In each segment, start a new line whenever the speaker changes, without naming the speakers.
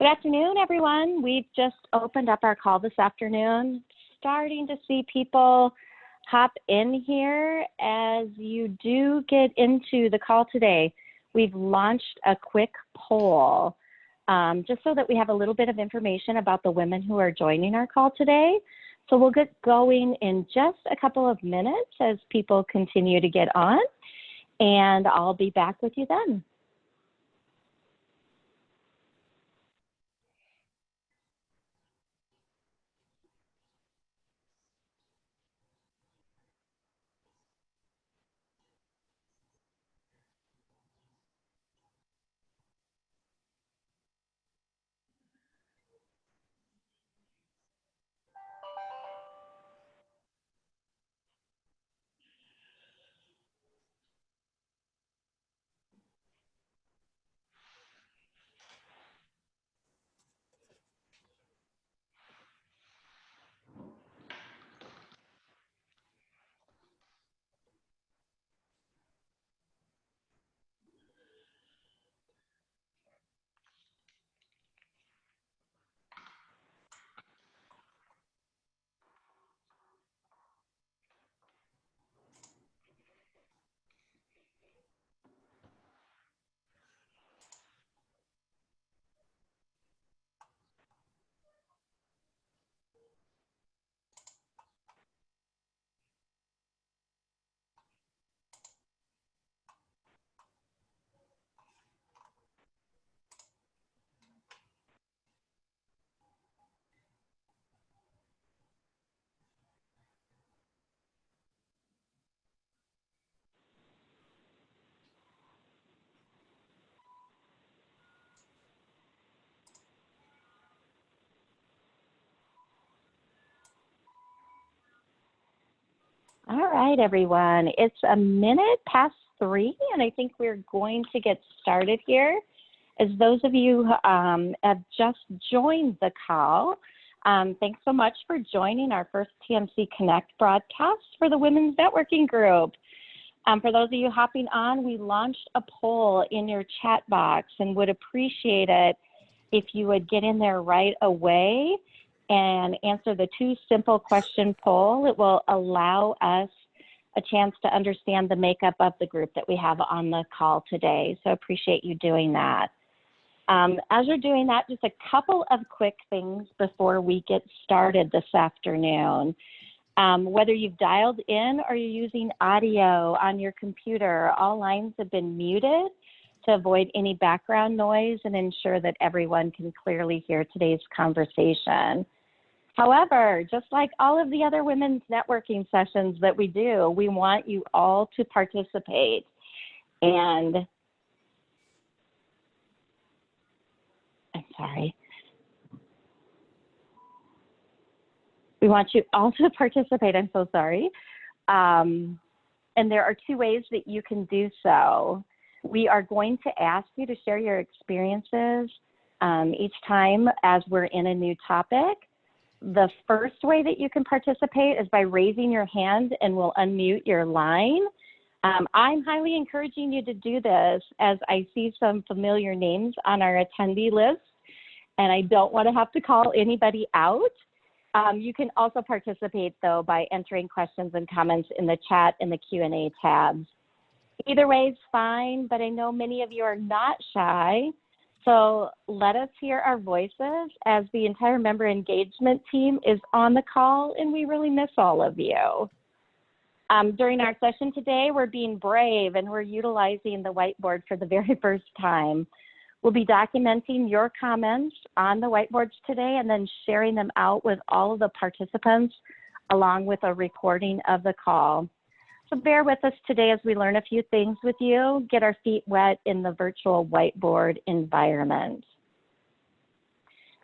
Good afternoon, everyone. We've just opened up our call this afternoon. Starting to see people hop in here. As you do get into the call today, we've launched a quick poll just so that we have a little bit of information about the women who are joining our call today. So we'll get going in just a couple of minutes as people continue to get on, and I'll be back with you then. All right, everyone. It's a minute past 3, and I think we're going to get started here. As those of you who have just joined the call, thanks so much for joining our first TMC Connect broadcast for the Women's Networking Group. For those of you hopping on, we launched a poll in your chat box and would appreciate it if you would get in there right away and answer the 2 simple question poll. It will allow us a chance to understand the makeup of the group that we have on the call today. So appreciate you doing that. As you're doing that, just a couple of quick things before we get started this afternoon. Whether you've dialed in or you're using audio on your computer, all lines have been muted to avoid any background noise and ensure that everyone can clearly hear today's conversation. However, just like all of the other women's networking sessions that we do, we want you all to participate. And I'm sorry. We want you all to participate. I'm so sorry. And there are 2 ways that you can do so. We are going to ask you to share your experiences each time as we're in a new topic. The first way that you can participate is by raising your hand, and we'll unmute your line. I'm highly encouraging you to do this as I see some familiar names on our attendee list, and I don't want to have to call anybody out. You can also participate, though, by entering questions and comments in the chat and the Q&A tabs. Either way is fine, but I know many of you are not shy. So let us hear our voices as the entire member engagement team is on the call, and we really miss all of you. During our session today, we're being brave and we're utilizing the whiteboard for the very first time. We'll be documenting your comments on the whiteboards today and then sharing them out with all of the participants along with a recording of the call. So bear with us today as we learn a few things with you, get our feet wet in the virtual whiteboard environment.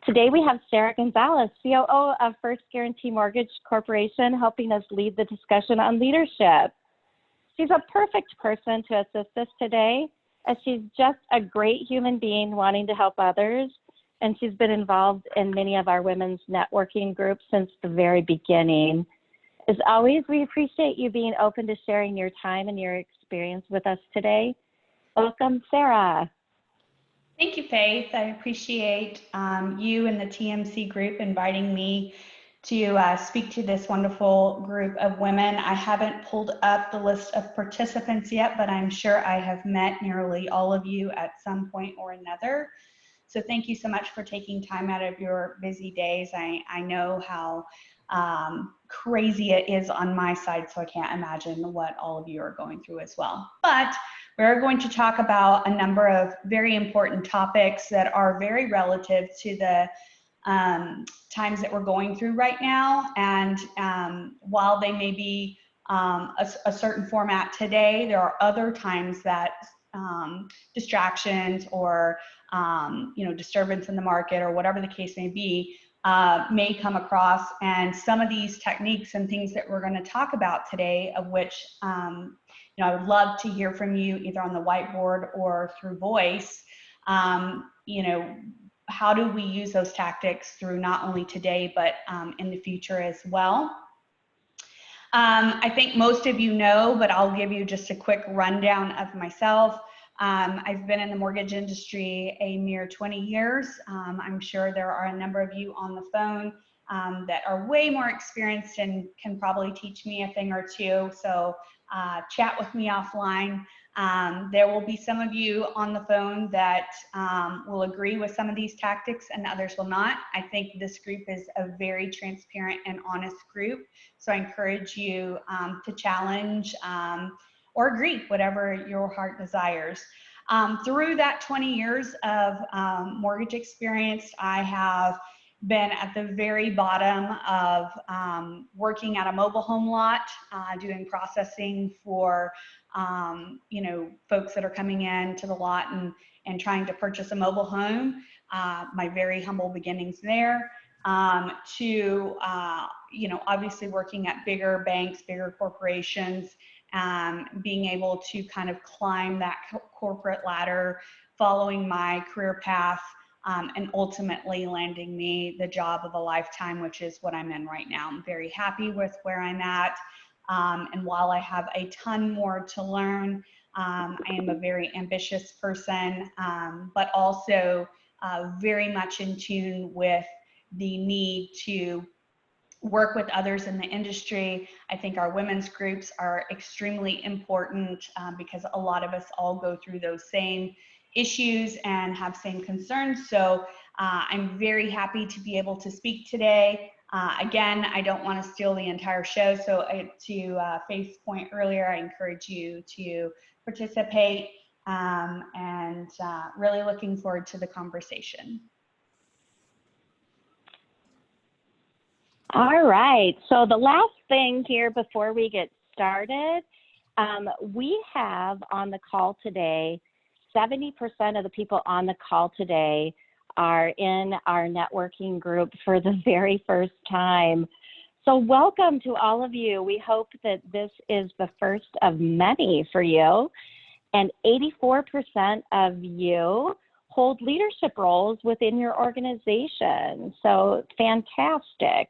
Today we have Sarah Gonzalez, COO of First Guarantee Mortgage Corporation, helping us lead the discussion on leadership. She's a perfect person to assist us today, as she's just a great human being wanting to help others, and she's been involved in many of our women's networking groups since the very beginning. As always, we appreciate you being open to sharing your time and your experience with us today. Welcome, Sarah.
Thank you, Faith. I appreciate you and the TMC group inviting me to speak to this wonderful group of women. I haven't pulled up the list of participants yet, but I'm sure I have met nearly all of you at some point or another. So thank you so much for taking time out of your busy days. I know how crazy it is on my side, so I can't imagine what all of you are going through as well. But we're going to talk about a number of very important topics that are very relative to the times that we're going through right now. And while they may be a certain format today, there are other times that distractions or disturbance in the market or whatever the case may come across. And some of these techniques and things that we're going to talk about today, of which I would love to hear from you either on the whiteboard or through voice. How do we use those tactics through not only today, but in the future as well? I think most of you know, but I'll give you just a quick rundown of myself. I've been in the mortgage industry a mere 20 years. I'm sure there are a number of you on the phone that are way more experienced and can probably teach me a thing or two. So chat with me offline. There will be some of you on the phone that will agree with some of these tactics and others will not. I think this group is a very transparent and honest group. So I encourage you to challenge or agree, whatever your heart desires. Through that 20 years of mortgage experience, I have been at the very bottom of working at a mobile home lot, doing processing for folks that are coming in to the lot and trying to purchase a mobile home. My very humble beginnings there. To obviously working at bigger banks, bigger corporations, being able to kind of climb that corporate ladder, following my career path, and ultimately landing me the job of a lifetime, which is what I'm in right now. I'm very happy with where I'm at. And while I have a ton more to learn, I am a very ambitious person, but also very much in tune with the need to work with others in the industry. I think our women's groups are extremely important because a lot of us all go through those same issues and have same concerns. So I'm very happy to be able to speak today. Again, I don't want to steal the entire show. So to Faith's point earlier, I encourage you to participate and really looking forward to the conversation.
All right, so the last thing here before we get started, we have on the call today, 70% of the people on the call today are in our networking group for the very first time. So welcome to all of you. We hope that this is the first of many for you. And 84% of you hold leadership roles within your organization. So fantastic.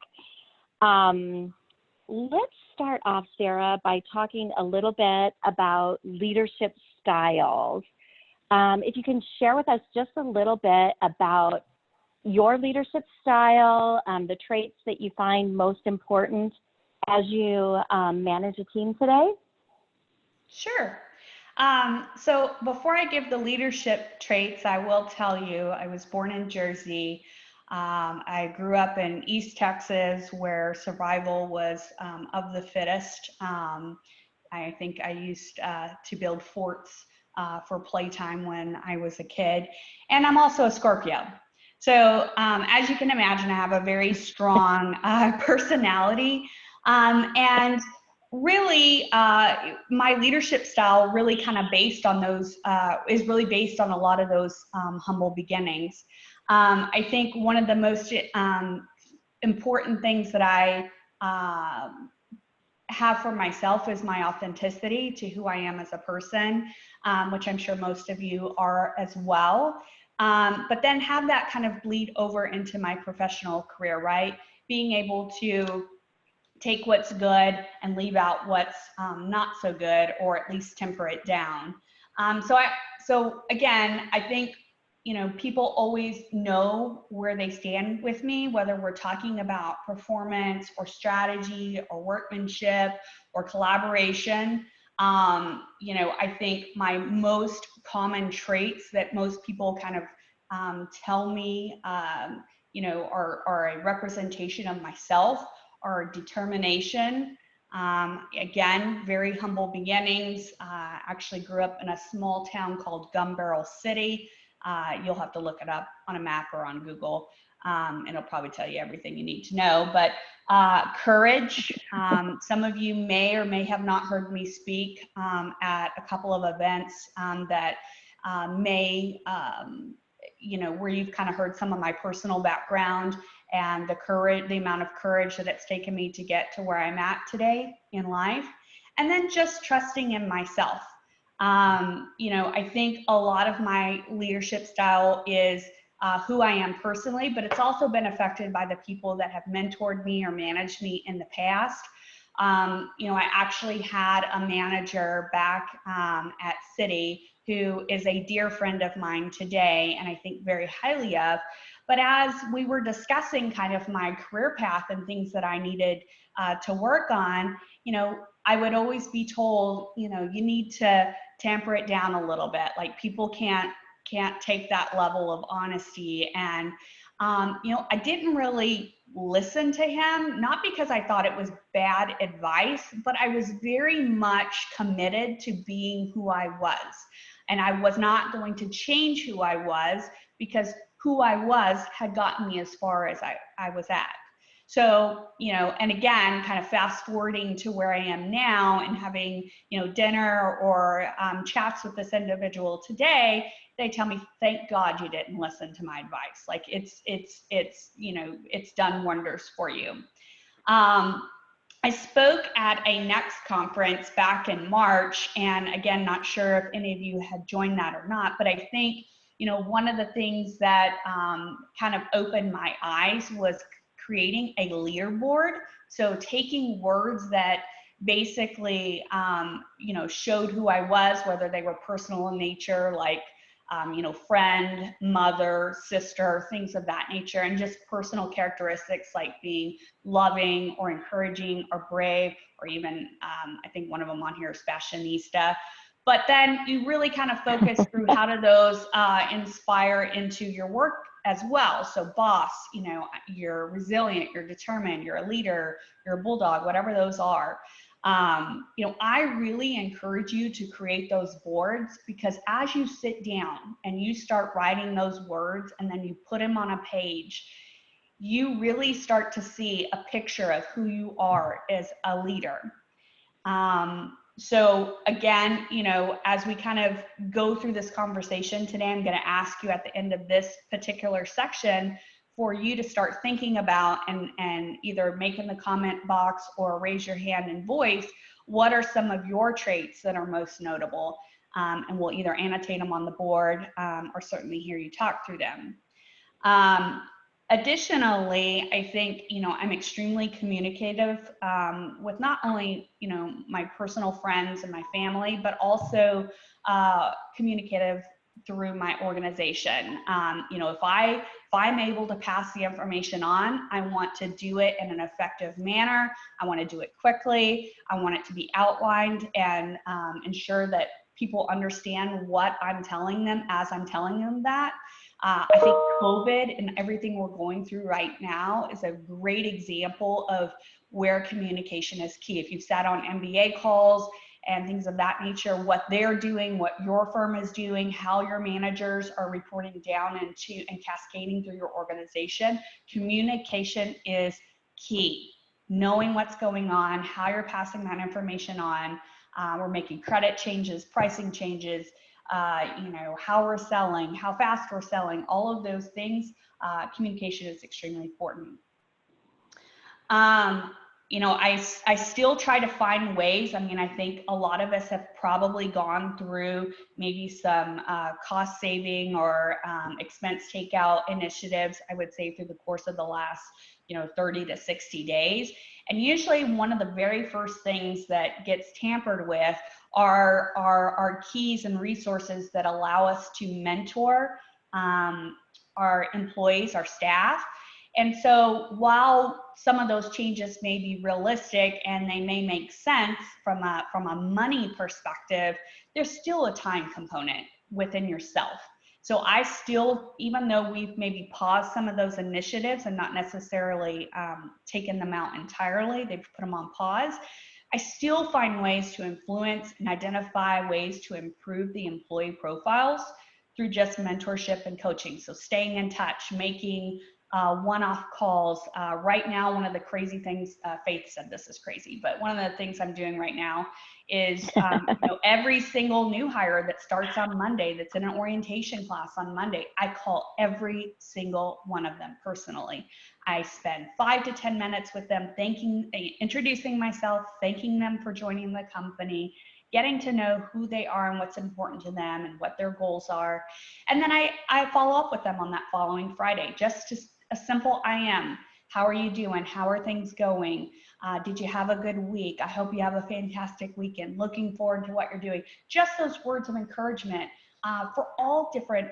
Let's start off, Sarah, by talking a little bit about leadership styles. If you can share with us just a little bit about your leadership style, the traits that you find most important as you manage a team today.
Sure. So before I give the leadership traits, I will tell you, I was born in Jersey. I grew up in East Texas where survival was of the fittest. I think I used to build forts for playtime when I was a kid. And I'm also a Scorpio. So as you can imagine, I have a very strong personality. And really, my leadership style really kind of based on those, is really based on a lot of those humble beginnings. I think one of the most important things that I have for myself is my authenticity to who I am as a person, which I'm sure most of you are as well. But then have that kind of bleed over into my professional career, right? Being able to take what's good and leave out what's not so good, or at least temper it down. So again, I think, you know, people always know where they stand with me, whether we're talking about performance or strategy or workmanship or collaboration. You know, I think my most common traits that most people kind of tell me, you know, are a representation of myself, are determination. Again, very humble beginnings. Actually grew up in a small town called Gun Barrel City. You'll have to look it up on a map or on Google, and it'll probably tell you everything you need to know. But courage. Some of you may or may have not heard me speak at a couple of events that may, you know, where you've kind of heard some of my personal background and the courage, the amount of courage that it's taken me to get to where I'm at today in life. And then just trusting in myself. You know, I think a lot of my leadership style is who I am personally, but it's also been affected by the people that have mentored me or managed me in the past. You know, I actually had a manager back at Citi who is a dear friend of mine today, and I think very highly of. But as we were discussing kind of my career path and things that I needed to work on, you know, I would always be told, you know, you need to tamper it down a little bit. Like people can't take that level of honesty. And, you know, I didn't really listen to him, not because I thought it was bad advice, but I was very much committed to being who I was. And I was not going to change who I was because who I was had gotten me as far as I was at. So, you know, and again, kind of fast forwarding to where I am now and having, you know, dinner or chats with this individual today, they tell me, thank God you didn't listen to my advice. Like it's, you know, it's done wonders for you. I spoke at a Next conference back in March, and again, not sure if any of you had joined that or not, but I think, you know, one of the things that kind of opened my eyes was creating a leaderboard. So taking words that basically, you know, showed who I was, whether they were personal in nature, like, you know, friend, mother, sister, things of that nature, and just personal characteristics like being loving or encouraging or brave, or even, I think one of them on here is fashionista. But then you really kind of focus through how do those inspire into your work as well. So boss, you know, you're resilient, you're determined, you're a leader, you're a bulldog, whatever those are. You know, I really encourage you to create those boards, because as you sit down and you start writing those words and then you put them on a page, you really start to see a picture of who you are as a leader. So again, you know, as we kind of go through this conversation today, I'm going to ask you at the end of this particular section for you to start thinking about and either make in the comment box or raise your hand and voice, what are some of your traits that are most notable? And we'll either annotate them on the board or certainly hear you talk through them. Additionally, I think, you know, I'm extremely communicative with not only, you know, my personal friends and my family, but also communicative through my organization. You know, if I'm able to pass the information on, I want to do it in an effective manner. I want to do it quickly. I want it to be outlined and ensure that people understand what I'm telling them as I'm telling them that. I think COVID and everything we're going through right now is a great example of where communication is key. If you've sat on MBA calls and things of that nature, what they're doing, what your firm is doing, how your managers are reporting down into and cascading through your organization, communication is key. Knowing what's going on, how you're passing that information on. We're making credit changes, pricing changes, you know, how we're selling, how fast we're selling, all of those things. Communication is extremely important. You know, I still try to find ways. I mean, I think a lot of us have probably gone through maybe some cost saving or expense takeout initiatives, I would say, through the course of the last, you know, 30 to 60 days. And usually one of the very first things that gets tampered with are our keys and resources that allow us to mentor our employees, our staff. And so while some of those changes may be realistic and they may make sense from a money perspective, there's still a time component within yourself. So I still, even though we've maybe paused some of those initiatives and not necessarily taken them out entirely, they've put them on pause, I still find ways to influence and identify ways to improve the employee profiles through just mentorship and coaching. So staying in touch, making one-off calls. Right now, one of the crazy things, Faith said this is crazy, but one of the things I'm doing right now is every single new hire that starts on Monday, that's in an orientation class on Monday, I call every single one of them personally. I spend 5 to 10 minutes with them, introducing myself, thanking them for joining the company, getting to know who they are and what's important to them and what their goals are. And then I follow up with them on that following Friday, just a simple I am. How are you doing? How are things going? Did you have a good week? I hope you have a fantastic weekend. Looking forward to what you're doing. Just those words of encouragement for all different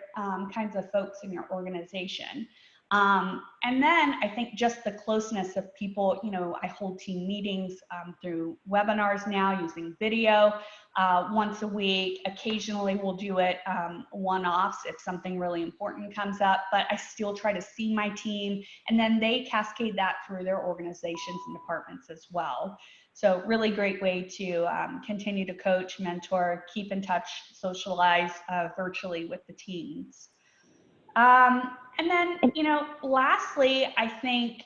kinds of folks in your organization. And then I think just the closeness of people, I hold team meetings through webinars now using video once a week. Occasionally we'll do it one-offs if something really important comes up, but I still try to see my team, and then they cascade that through their organizations and departments as well. So really great way to continue to coach, mentor, keep in touch, socialize virtually with the teams. And then, lastly, I think,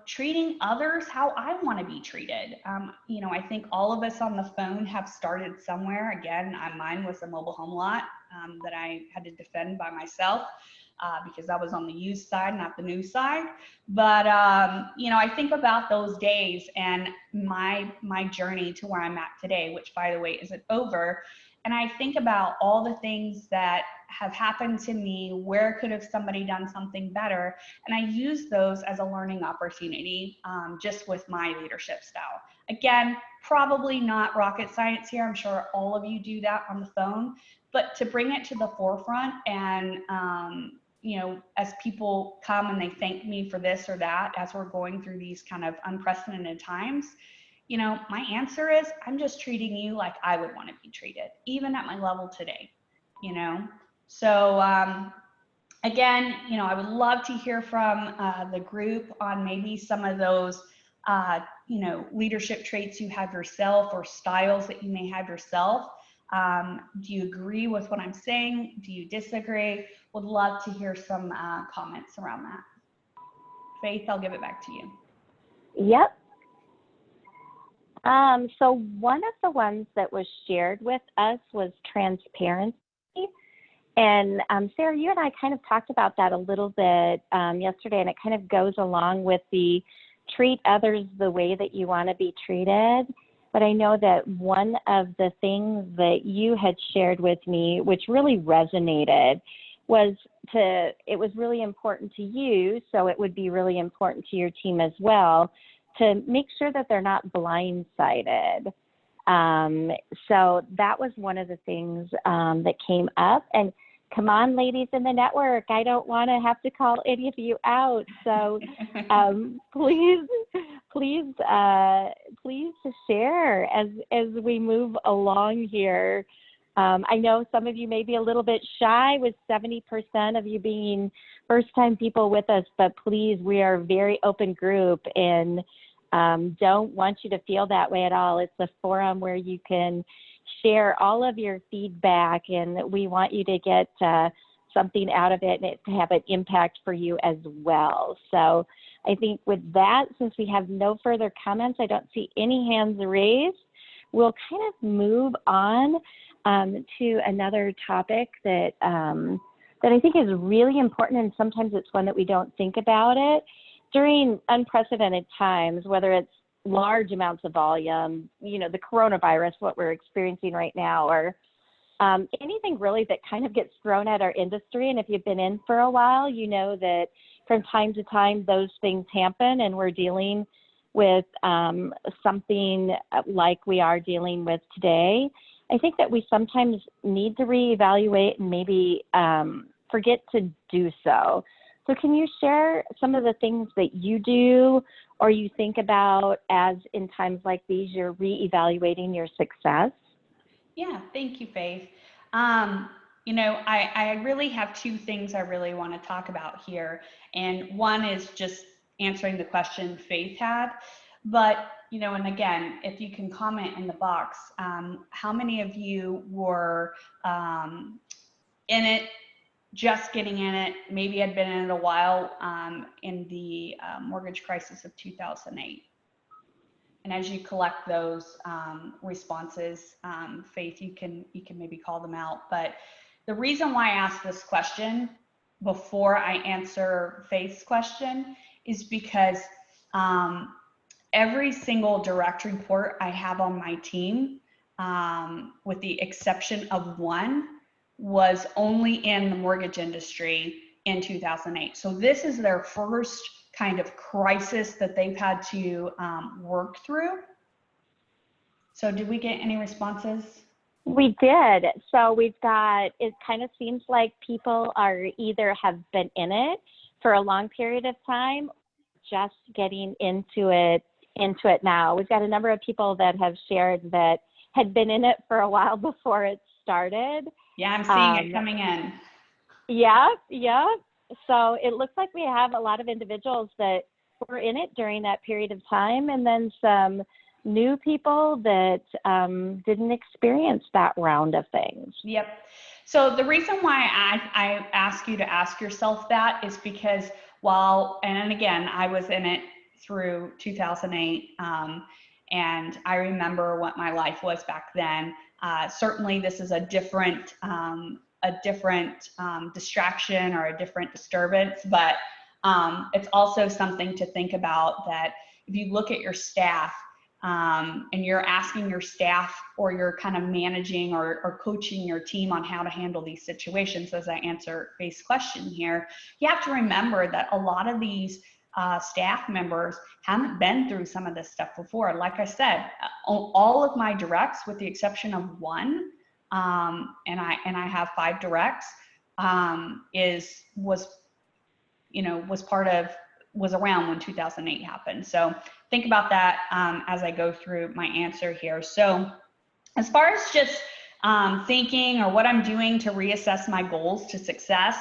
treating others how I want to be treated. I think all of us on the phone have started somewhere. Again, mine was a mobile home lot that I had to defend by myself because I was on the used side, not the new side. But, I think about those days and my journey to where I'm at today, which, by the way, isn't over. And I think about all the things that have happened to me, where could have somebody done something better? And I use those as a learning opportunity just with my leadership style. Again, probably not rocket science here. I'm sure all of you do that on the phone, but to bring it to the forefront and, as people come and they thank me for this or that, as we're going through these kind of unprecedented times, my answer is I'm just treating you like I would want to be treated, even at my level today, So again, I would love to hear from the group on maybe some of those, leadership traits you have yourself or styles that you may have yourself. Do you agree with what I'm saying? Do you disagree? Would love to hear some comments around that. Faith, I'll give it back to you.
Yep. So one of the ones that was shared with us was transparency. And Sarah, you and I kind of talked about that a little bit yesterday, and it kind of goes along with the treat others the way that you want to be treated. But I know that one of the things that you had shared with me, which really resonated, was it was really important to you, so it would be really important to your team as well, to make sure that they're not blindsided. So that was one of the things that came up. And come on, ladies in the network, I don't want to have to call any of you out. So please share as we move along here. I know some of you may be a little bit shy with 70% of you being first-time people with us, but please, we are a very open group and don't want you to feel that way at all. It's a forum where you can share all of your feedback, and we want you to get something out of it and it to have an impact for you as well. So I think with that, since we have no further comments, I don't see any hands raised, we'll kind of move on to another topic that I think is really important, and sometimes it's one that we don't think about it. During unprecedented times, whether it's large amounts of volume, the coronavirus, what we're experiencing right now, or anything really that kind of gets thrown at our industry. And if you've been in for a while, you know that from time to time those things happen, and we're dealing with something like we are dealing with today. I think that we sometimes need to reevaluate and maybe forget to do so. So can you share some of the things that you do or you think about as in times like these, you're reevaluating your success?
Yeah, thank you, Faith. You know, I really have two things I really want to talk about here. And one is just answering the question Faith had. But, you know, and again, if you can comment in the box, how many of you were in it, just getting in it, maybe had been in it a while in the mortgage crisis of 2008? And as you collect those responses, Faith, you can maybe call them out. But the reason why I asked this question before I answer Faith's question is because every single direct report I have on my team, with the exception of one, was only in the mortgage industry in 2008. So this is their first kind of crisis that they've had to work through. So did we get any responses?
We did. So we've got, it kind of seems like people are either have been in it for a long period of time, just getting into it now. We've got a number of people that have shared that had been in it for a while before it started.
Yeah, I'm seeing it coming in.
Yeah. So it looks like we have a lot of individuals that were in it during that period of time, and then some new people that didn't experience that round of things.
Yep. So the reason why I ask you to ask yourself that is because and again, I was in it through 2008, and I remember what my life was back then. Certainly this is a different distraction or a different disturbance, but it's also something to think about, that if you look at your staff and you're asking your staff, or you're kind of managing or coaching your team on how to handle these situations, as I answer Faith's question here, you have to remember that a lot of these staff members haven't been through some of this stuff before. Like I said, all of my directs, with the exception of one, and I have 5 directs, was around when 2008 happened. So think about that as I go through my answer here. So as far as just thinking or what I'm doing to reassess my goals to success,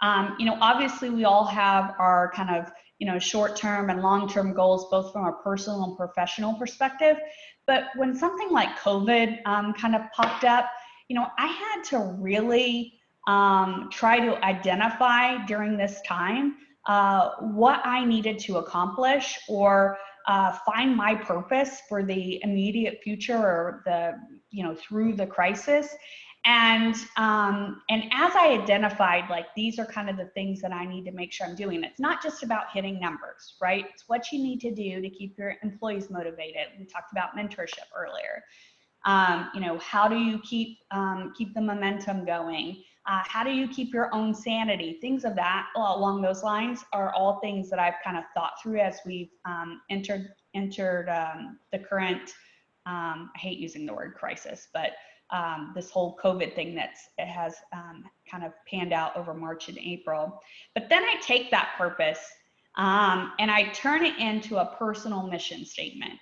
obviously we all have our kind of, short-term and long-term goals, both from a personal and professional perspective. But when something like COVID kind of popped up, I had to really try to identify during this time what I needed to accomplish, or find my purpose for the immediate future, or through the crisis. And as I identified, like, these are kind of the things that I need to make sure I'm doing. It's not just about hitting numbers, right? It's what you need to do to keep your employees motivated. We talked about mentorship earlier. How do you keep the momentum going? How do you keep your own sanity? Things of that along those lines are all things that I've kind of thought through as we've entered the current, I hate using the word crisis, but this whole COVID thing it has kind of panned out over March and April. But then I take that purpose and I turn it into a personal mission statement.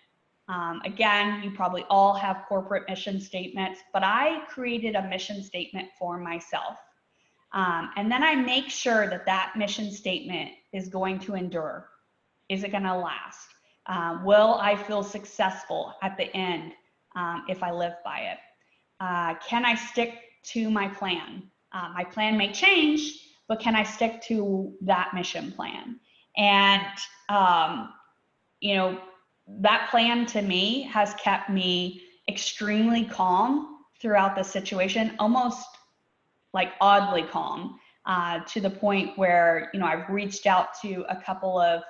Again, you probably all have corporate mission statements, but I created a mission statement for myself. And then I make sure that mission statement is going to endure. Is it going to last? Will I feel successful at the end if I live by it? Can I stick to my plan? My plan may change, but can I stick to that mission plan? And, that plan to me has kept me extremely calm throughout the situation, almost like oddly calm, to the point where, I've reached out to a couple of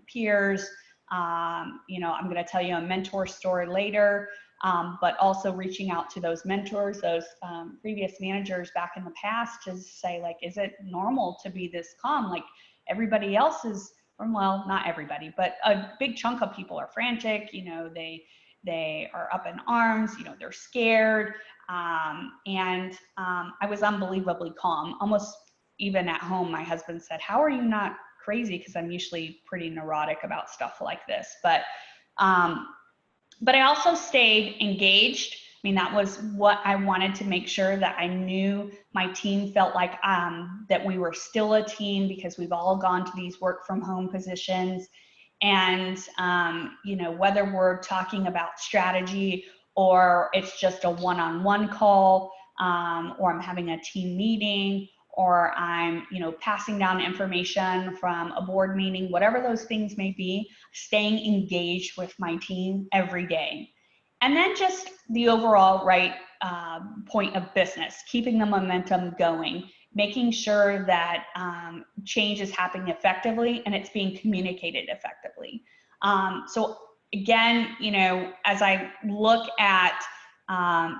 peers. I'm going to tell you a mentor story later, but also reaching out to those mentors, those previous managers back in the past, to say, like, is it normal to be this calm? Like, everybody else is, well, not everybody, but a big chunk of people are frantic. They are up in arms. They're scared. And I was unbelievably calm, almost even at home, my husband said, "How are you not crazy?" Because I'm usually pretty neurotic about stuff like this. But I also stayed engaged. I mean, that was what I wanted to make sure, that I knew my team felt like that we were still a team, because we've all gone to these work from home positions. And, you know, whether we're talking about strategy or it's just a one-on-one call, or I'm having a team meeting, or I'm, you know, passing down information from a board meeting, whatever those things may be, staying engaged with my team every day. And then just the overall point of business, keeping the momentum going, making sure that change is happening effectively and it's being communicated effectively. So again, you know, as I look at,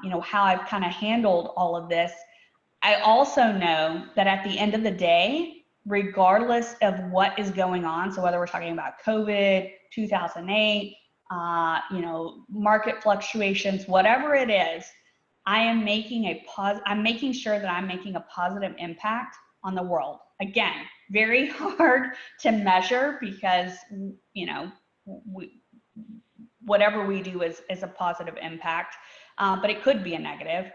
you know, how I've kind of handled all of this, I also know that at the end of the day, regardless of what is going on, so whether we're talking about COVID, 2008, you know, market fluctuations, whatever it is, I'm making sure that I'm making a positive impact on the world. Again, very hard to measure, because, you know, whatever we do is a positive impact, but it could be a negative.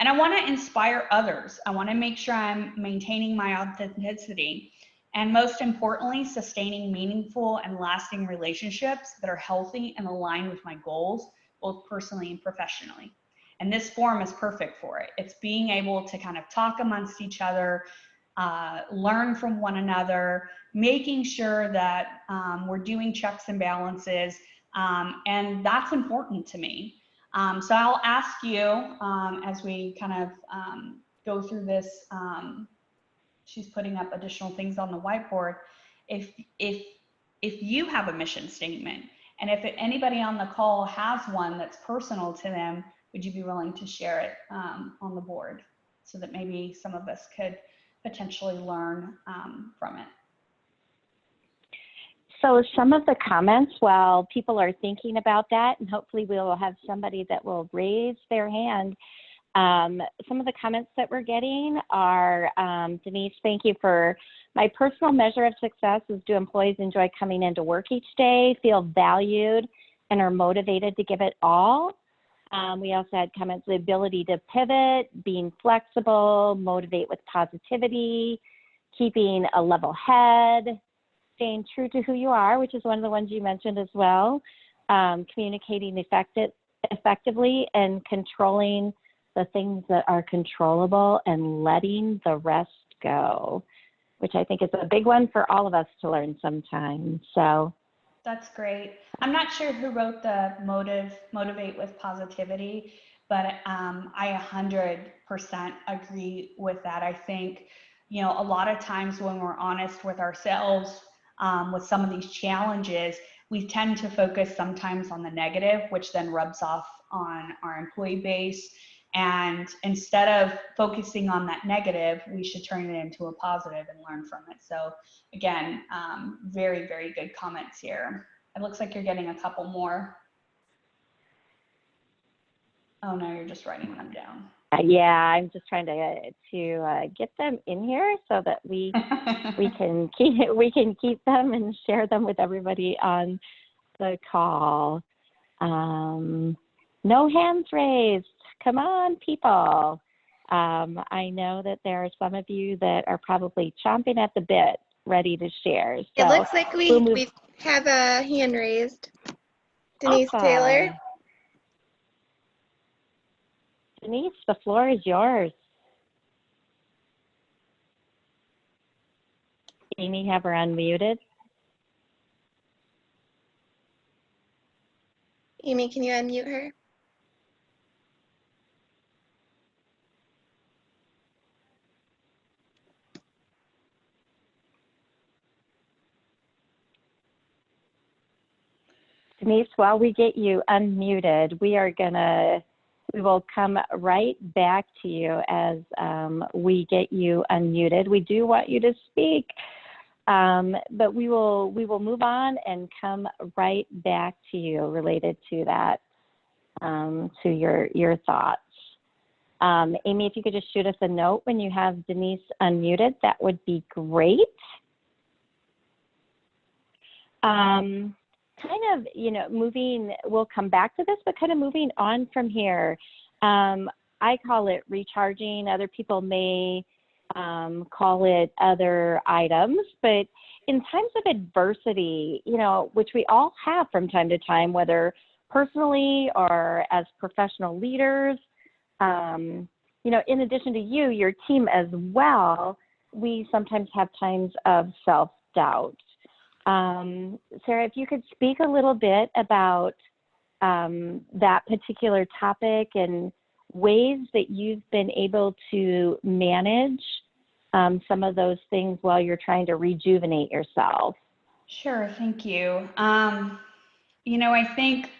And I want to inspire others. I want to make sure I'm maintaining my authenticity, and most importantly, sustaining meaningful and lasting relationships that are healthy and aligned with my goals, both personally and professionally. And this forum is perfect for it. It's being able to kind of talk amongst each other, learn from one another, making sure that we're doing checks and balances, and that's important to me. So I'll ask you, as we kind of go through this, she's putting up additional things on the whiteboard, if you have a mission statement, and if anybody on the call has one that's personal to them, would you be willing to share it on the board, so that maybe some of us could potentially learn from it?
So some of the comments, while people are thinking about that, and hopefully we will have somebody that will raise their hand, some of the comments that we're getting are, Denise, thank you for, my personal measure of success is, do employees enjoy coming into work each day, feel valued, and are motivated to give it all? We also had comments, the ability to pivot, being flexible, motivate with positivity, keeping a level head, staying true to who you are, which is one of the ones you mentioned as well, communicating effectively, and controlling the things that are controllable and letting the rest go, which I think is a big one for all of us to learn sometime. So
that's great. I'm not sure who wrote the motivate with positivity, but I 100% agree with that. I think, you know, a lot of times when we're honest with ourselves, with some of these challenges, we tend to focus sometimes on the negative, which then rubs off on our employee base. And instead of focusing on that negative, we should turn it into a positive and learn from it. So again, very, very good comments here. It looks like you're getting a couple more. Oh no, you're just writing them down.
Yeah, I'm just trying to get them in here so that we can keep them and share them with everybody on the call. No hands raised. Come on, people. I know that there are some of you that are probably chomping at the bit, ready to share. So
it looks like we have a hand raised. Denise
awesome.
Taylor.
Denise, the floor is yours. Amy, have her unmuted.
Amy, can you unmute her?
Denise, while we get you unmuted, we will come right back to you as we get you unmuted. We do want you to speak, but we will move on and come right back to you related to that, to your thoughts. Amy, if you could just shoot us a note when you have Denise unmuted, that would be great. Kind of, moving, we'll come back to this, but kind of moving on from here. I call it recharging. Other people may call it other items, but in times of adversity, which we all have from time to time, whether personally or as professional leaders, in addition to you, your team as well, we sometimes have times of self-doubt. Sarah, if you could speak a little bit about that particular topic and ways that you've been able to manage some of those things while you're trying to rejuvenate yourself.
Sure, thank you. I think,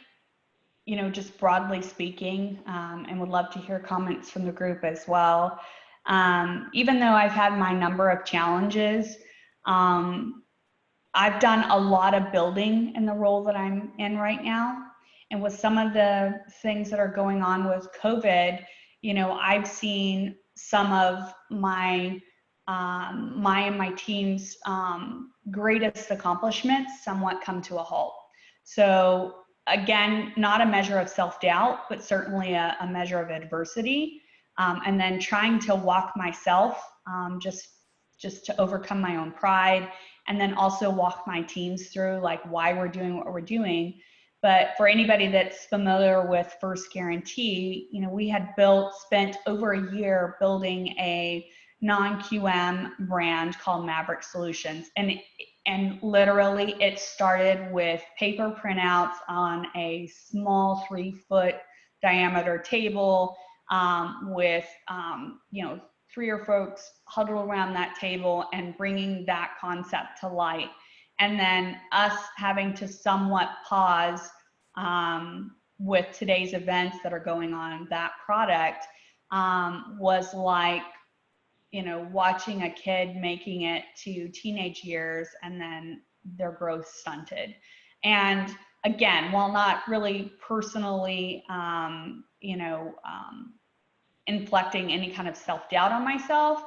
just broadly speaking, and would love to hear comments from the group as well. Even though I've had my number of challenges, I've done a lot of building in the role that I'm in right now. And with some of the things that are going on with COVID, I've seen some of my and my team's greatest accomplishments somewhat come to a halt. So again, not a measure of self-doubt, but certainly a measure of adversity. And then trying to walk myself just to overcome my own pride, and then also walk my teams through like why we're doing what we're doing. But for anybody that's familiar with First Guarantee, we had spent over a year building a non-QM brand called Maverick Solutions. And literally it started with paper printouts on a small 3-foot diameter table with, 3 or 4 folks huddled around that table and bringing that concept to light. And then us having to somewhat pause with today's events that are going on, that product was like, watching a kid making it to teenage years and then their growth stunted. And again, while not really personally, inflicting any kind of self-doubt on myself,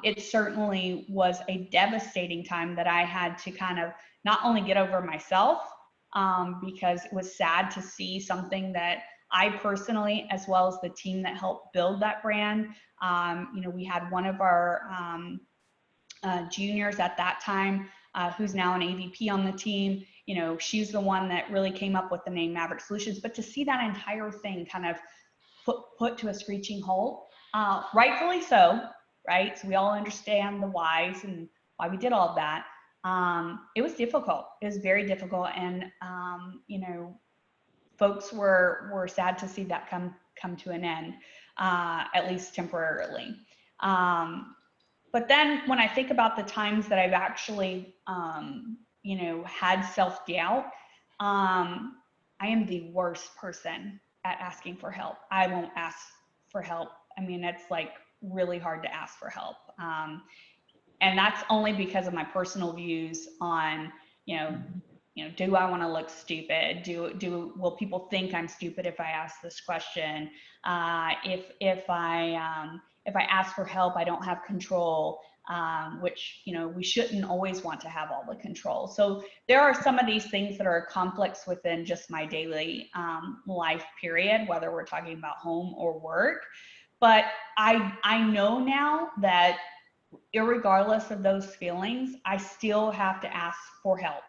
it certainly was a devastating time that I had to kind of not only get over myself, because it was sad to see something that I personally, as well as the team that helped build that brand, we had one of our juniors at that time, who's now an AVP on the team. She's the one that really came up with the name Maverick Solutions. But to see that entire thing kind of put to a screeching halt, rightfully so, right? So we all understand the whys and why we did all of that. It was difficult. It was very difficult, and folks were sad to see that come to an end, at least temporarily. But then when I think about the times that I've actually, had self-doubt, I am the worst person at asking for help. I won't ask for help. I mean, it's like really hard to ask for help. And that's only because of my personal views on, do I want to look stupid? Will people think I'm stupid if I ask this question? If I ask for help, I don't have control, which, we shouldn't always want to have all the control. So there are some of these things that are conflicts within just my daily life period, whether we're talking about home or work. But I know now that irregardless of those feelings, I still have to ask for help.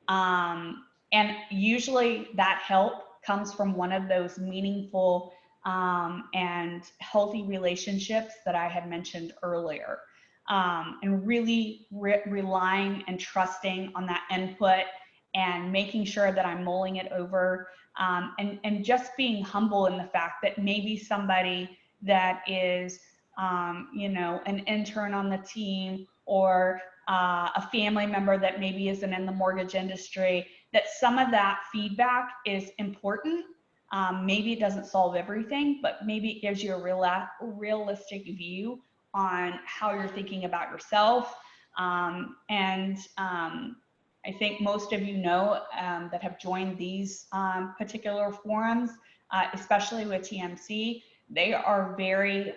And usually that help comes from one of those meaningful and healthy relationships that I had mentioned earlier. And really relying and trusting on that input and making sure that I'm mulling it over, and just being humble in the fact that maybe somebody that is, an intern on the team, or a family member that maybe isn't in the mortgage industry, that some of that feedback is important. Maybe it doesn't solve everything, but maybe it gives you a realistic view on how you're thinking about yourself. I think most of you know that have joined these particular forums, especially with TMC, they are very,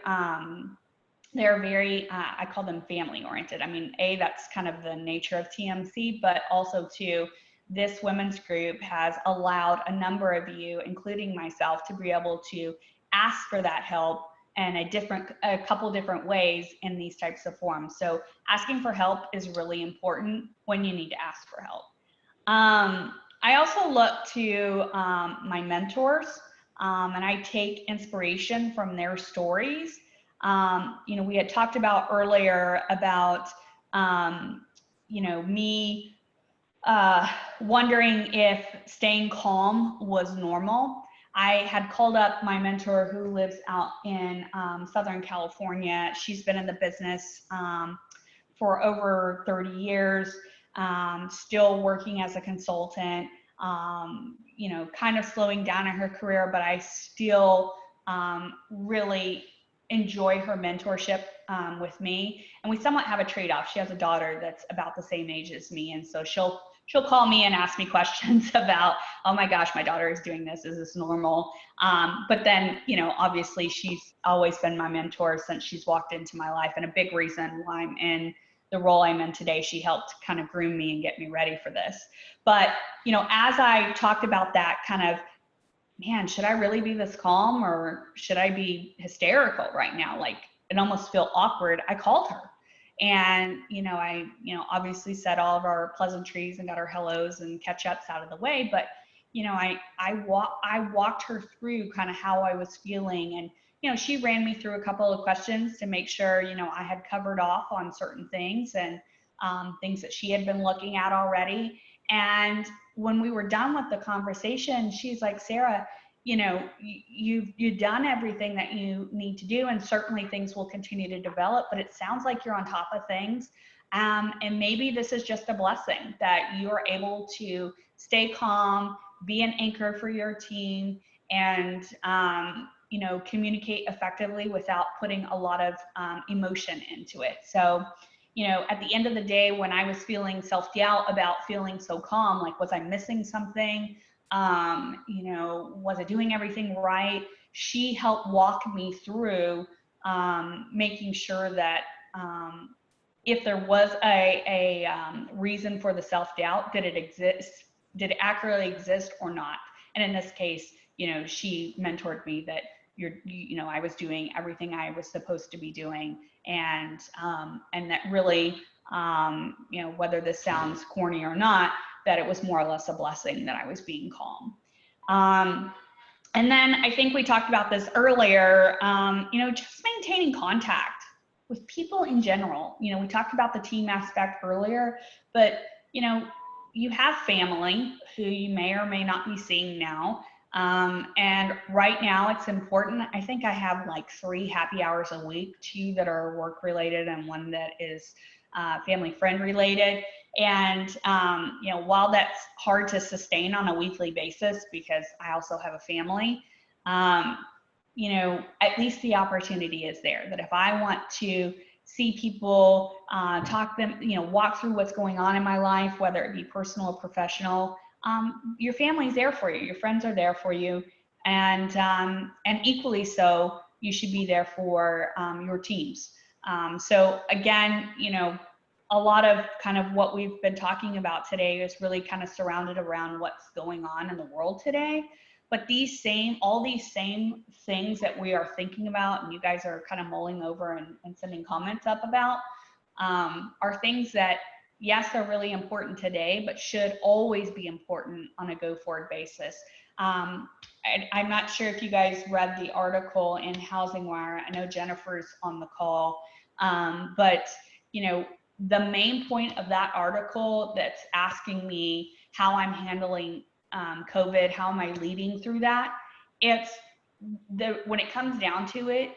they're very, I call them family oriented. I mean, that's kind of the nature of TMC, but also too, this women's group has allowed a number of you, including myself, to be able to ask for that help in a couple different ways in these types of forums. So asking for help is really important when you need to ask for help. I also look to my mentors, and I take inspiration from their stories. You know, we had talked about earlier about, you know, me wondering if staying calm was normal. I had called up my mentor who lives out in Southern California. She's been in the business for over 30 years, still working as a consultant, you know, kind of slowing down in her career, but I still really enjoy her mentorship with me. And we somewhat have a trade-off. She has a daughter that's about the same age as me. And so she'll call me and ask me questions about, oh my gosh, my daughter is doing this. Is this normal? But then, you know, obviously she's always been my mentor since she's walked into my life. And a big reason why I'm in the role I'm in today, she helped kind of groom me and get me ready for this. But, you know, as I talked about that kind of, man, should I really be this calm or should I be hysterical right now? Like, it almost feel awkward. I called her. And, I obviously said all of our pleasantries and got our hellos and catch ups out of the way. But, I walked her through kind of how I was feeling. And, she ran me through a couple of questions to make sure, I had covered off on certain things and things that she had been looking at already. And when we were done with the conversation, she's like, Sarah, you've done everything that you need to do, and certainly things will continue to develop, but it sounds like you're on top of things. And maybe this is just a blessing that you are able to stay calm, be an anchor for your team, and, communicate effectively without putting a lot of emotion into it. So, at the end of the day, when I was feeling self-doubt about feeling so calm, like, was I missing something? Was I doing everything right? She helped walk me through making sure that if there was a reason for the self-doubt, did it accurately exist or not? And in this case, she mentored me that I was doing everything I was supposed to be doing. And that really, whether this sounds corny or not, that it was more or less a blessing that I was being calm. And then I think we talked about this earlier, just maintaining contact with people in general. We talked about the team aspect earlier, but, you have family who you may or may not be seeing now. And right now it's important. I think I have like 3 happy hours a week, 2 that are work related and 1 that is family friend related. And, while that's hard to sustain on a weekly basis because I also have a family, at least the opportunity is there that if I want to see people, talk them, walk through what's going on in my life, whether it be personal or professional, your family's there for you, your friends are there for you. And equally so, you should be there for your teams. So again, a lot of kind of what we've been talking about today is really kind of surrounded around what's going on in the world today. But all these same things that we are thinking about and you guys are kind of mulling over and sending comments up about are things that, yes, they're really important today, but should always be important on a go-forward basis. I'm not sure if you guys read the article in Housing Wire. I know Jennifer's on the call, but the main point of that article that's asking me how I'm handling COVID, how am I leading through that? When it comes down to it,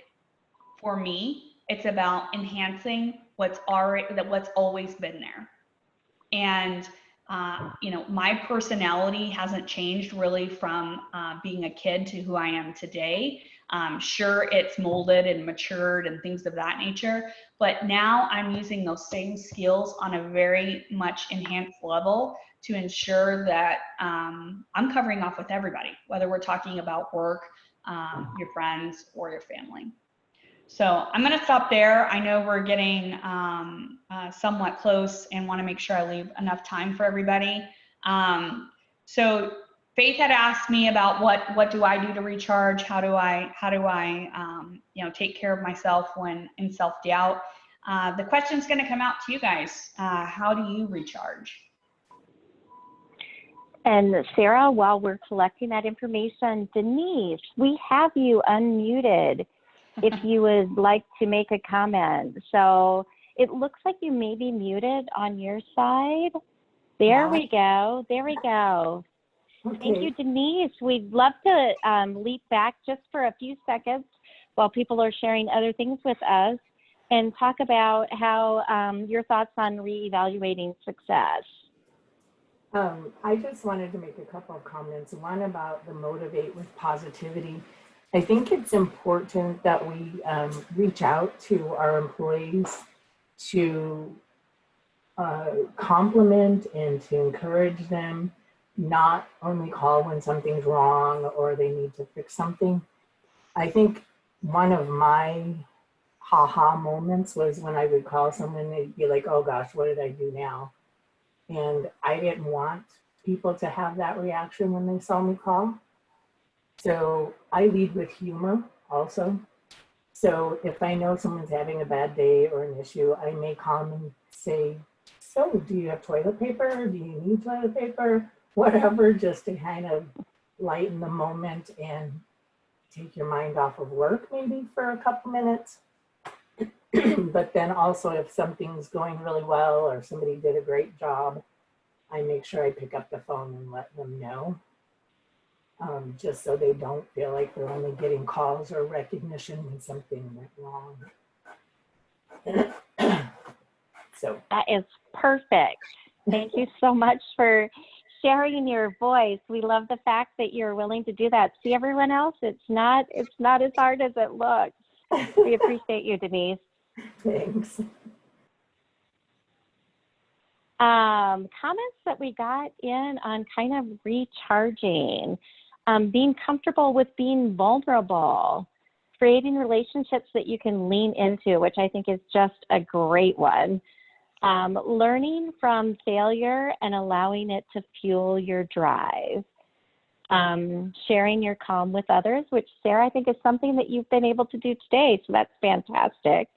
for me, it's about enhancing what's always been there. And my personality hasn't changed really from being a kid to who I am today. Sure, it's molded and matured and things of that nature, but now I'm using those same skills on a very much enhanced level to ensure that I'm covering off with everybody, whether we're talking about work, your friends or your family. So I'm going to stop there. I know we're getting somewhat close and want to make sure I leave enough time for everybody. So Faith had asked me about what do I do to recharge? How do I take care of myself when in self-doubt? The question's going to come out to you guys. How do you recharge?
And Sarah, while we're collecting that information, Denise, we have you unmuted if you would like to make a comment. So it looks like you may be muted on your side. There we go. There we go.
Okay.
Thank you, Denise. We'd love to leap back just for a few seconds while people are sharing other things with us and talk about how your thoughts on reevaluating success.
I just wanted to make a couple of comments. One about the motivate with positivity. I think it's important that we reach out to our employees to compliment and to encourage them, not only call when something's wrong or they need to fix something. I think one of my ha-ha moments was when I would call someone and they'd be like, oh gosh, what did I do now? And I didn't want people to have that reaction when they saw me call. So I lead with humor also. So if I know someone's having a bad day or an issue, I may call them and say, so do you have toilet paper? Do you need toilet paper? Whatever, just to kind of lighten the moment and take your mind off of work maybe for a couple minutes. But then also if something's going really well or somebody did a great job, I make sure I pick up the phone and let them know, just so they don't feel like they're only getting calls or recognition when something went wrong. So
That is perfect. Thank you so much for sharing your voice. We love the fact that you're willing to do that. See, everyone else, it's not as hard as it looks. We appreciate you, Denise.
thanks.
Comments that we got in on kind of recharging, being comfortable with being vulnerable, creating relationships that you can lean into, which I think is just a great one. Learning from failure and allowing it to fuel your drive. Sharing your calm with others, which Sarah, I think is something that you've been able to do today. So that's fantastic.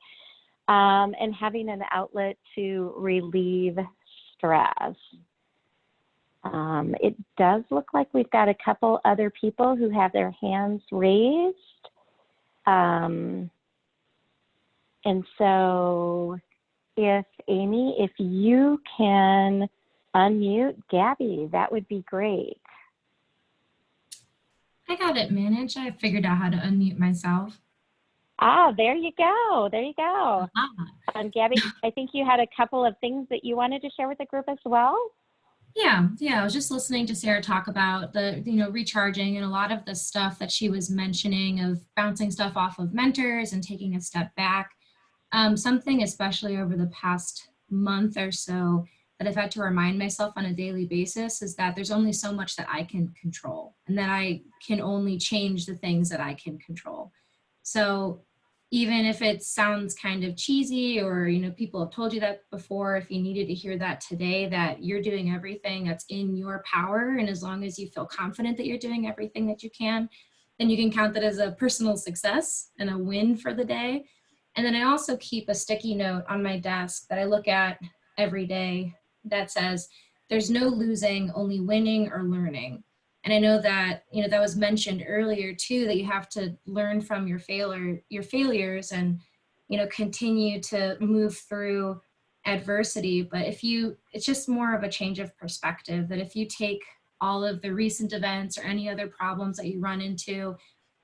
And having an outlet to relieve stress. It does look like we've got a couple other people who have their hands raised. And so if Amy, if you can unmute Gabby, that would be great.
I got it managed. I figured out how to unmute myself.
Ah, there you go. There you go. Gabby, I think you had a couple of things that you wanted to share with the group as well.
Yeah. I was just listening to Sarah talk about the, recharging and a lot of the stuff that she was mentioning of bouncing stuff off of mentors and taking a step back. Something especially over the past month or so that I've had to remind myself on a daily basis is that there's only so much that I can control and that I can only change the things that I can control. So even if it sounds kind of cheesy or, people have told you that before, if you needed to hear that today, that you're doing everything that's in your power. And as long as you feel confident that you're doing everything that you can, then you can count that as a personal success and a win for the day. And then I also keep a sticky note on my desk that I look at every day that says, there's no losing, only winning or learning. And I know that, that was mentioned earlier too, that you have to learn from your failures and, continue to move through adversity. But it's just more of a change of perspective, that if you take all of the recent events or any other problems that you run into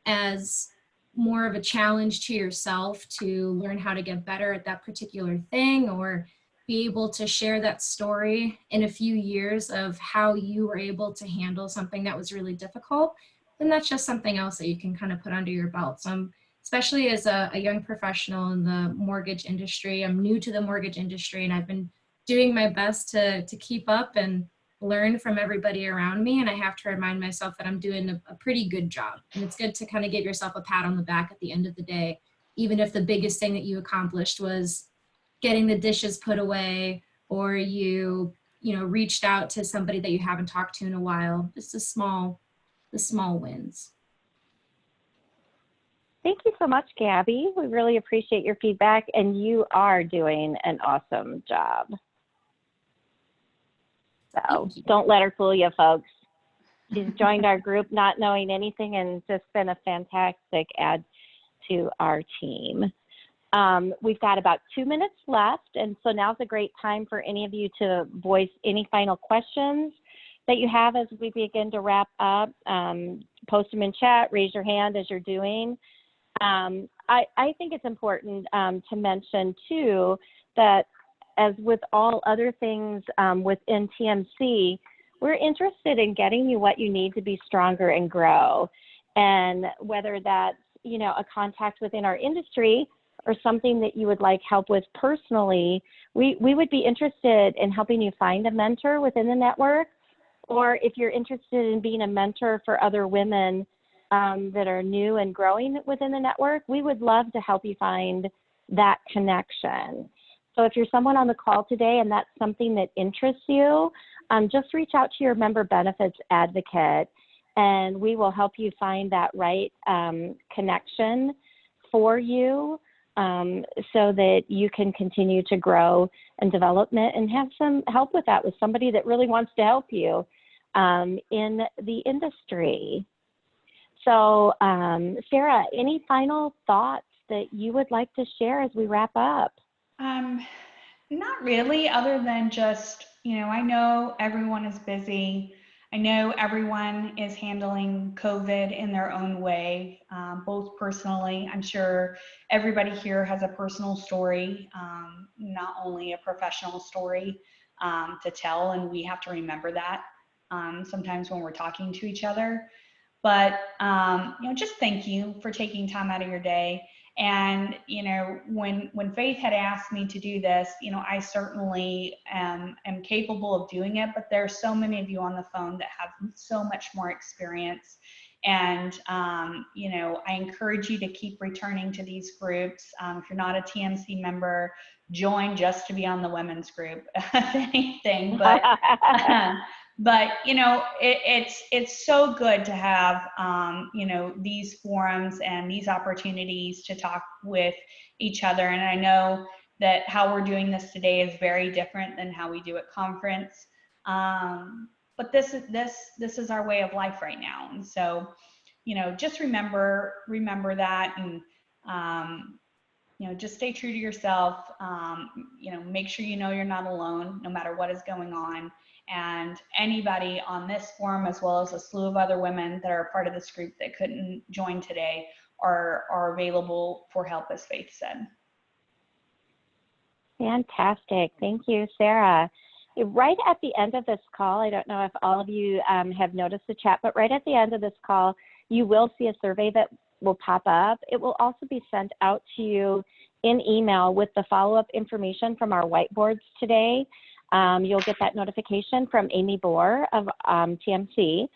as more of a challenge to yourself to learn how to get better at that particular thing, or be able to share that story in a few years of how you were able to handle something that was really difficult, then that's just something else that you can kind of put under your belt. So especially as a young professional in the mortgage industry, I'm new to the mortgage industry and I've been doing my best to keep up and learn from everybody around me, and I have to remind myself that I'm doing a pretty good job. And it's good to kind of give yourself a pat on the back at the end of the day, even if the biggest thing that you accomplished was getting the dishes put away, or you know, reached out to somebody that you haven't talked to in a while. Just the small wins.
Thank you so much, Gabby. We really appreciate your feedback, and you are doing an awesome job. So
Thank you.
don't let her fool you, folks. She's joined our group not knowing anything and just been a fantastic add to our team. We've got about 2 minutes left, and so now's a great time for any of you to voice any final questions that you have as we begin to wrap up. Post them in chat, raise your hand as you're doing. I think it's important to mention too that as with all other things within TMC, we're interested in getting you what you need to be stronger and grow. And whether that's, you know, a contact within our industry or something that you would like help with personally, we would be interested in helping you find a mentor within the network. Or if you're interested in being a mentor for other women that are new and growing within the network, we would love to help you find that connection. So if you're someone on the call today and that's something that interests you, just reach out to your member benefits advocate, and we will help you find that right connection for you so that you can continue to grow and development and have some help with that with somebody that really wants to help you in the industry. So Sarah, any final thoughts that you would like to share as we wrap up?
Not really, other than just, you know, I know everyone is busy. I know everyone is handling COVID in their own way, both personally. I'm sure everybody here has a personal story, not only a professional story to tell, and we have to remember that sometimes when we're talking to each other. But, you know, just thank you for taking time out of your day. And, you know, when Faith had asked me to do this, you know, I certainly am capable of doing it, but there's so many of you on the phone that have so much more experience. And, you know, I encourage you to keep returning to these groups. If you're not a TMC member, join just to be on the women's group, if anything. But you know, it's so good to have, you know, these forums and these opportunities to talk with each other. And I know that how we're doing this today is very different than how we do at conference. But this is our way of life right now. And so, you know, just remember that, and you know, just stay true to yourself. You know, make sure you know you're not alone, no matter what is going on. And anybody on this forum, as well as a slew of other women that are a part of this group that couldn't join today, are available for help, as Faith said.
Fantastic. Thank you, Sarah. Right at the end of this call, I don't know if all of you have noticed the chat, but right at the end of this call, you will see a survey that will pop up. It will also be sent out to you in email with the follow-up information from our whiteboards today. You'll get that notification from Amy Bohr of TMC.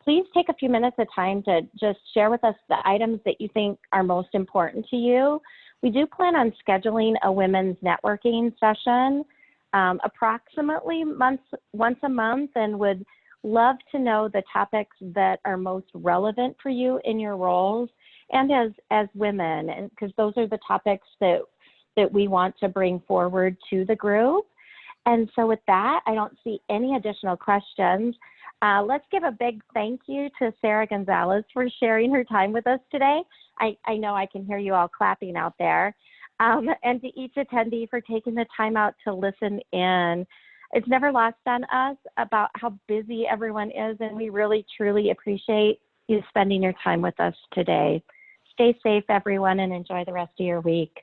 Please take a few minutes of time to just share with us the items that you think are most important to you. We do plan on scheduling a women's networking session approximately once a month, and would love to know the topics that are most relevant for you in your roles and as women, and because those are the topics that we want to bring forward to the group. And so with that, I don't see any additional questions. Let's give a big thank you to Sarah Gonzalez for sharing her time with us today. I know I can hear you all clapping out there. And to each attendee for taking the time out to listen in. It's never lost on us about how busy everyone is, and we really, truly appreciate you spending your time with us today. Stay safe, everyone, and enjoy the rest of your week.